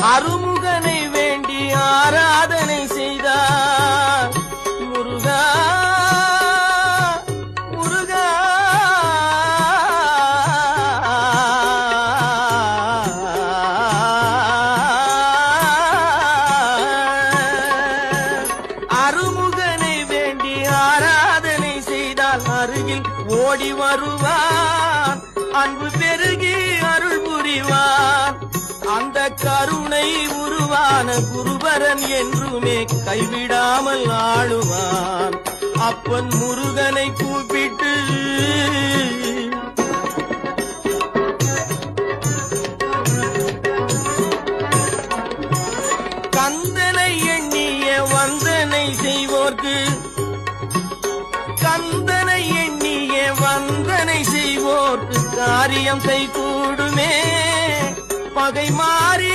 அருமுகனை வேண்டி ஆராதனை செய்தார். முருகா முருகா அருமுகனை வேண்டி ஆராதனை செய்தால் அருகில் ஓடி வருவான். அன்பு பெருகி அருள் புரிவான். அந்த கருணை உருவான குருபரன் என்றுமே கைவிடாமல் ஆளுவான். அப்பன் முருகனை கூப்பிட்டு கந்தனை எண்ணிய வந்தனை செய்வோர்க்கு கந்தனை எண்ணிய வந்தனை செய்வோர்க்கு காரியம் கைகூடுமே. பகை மாறி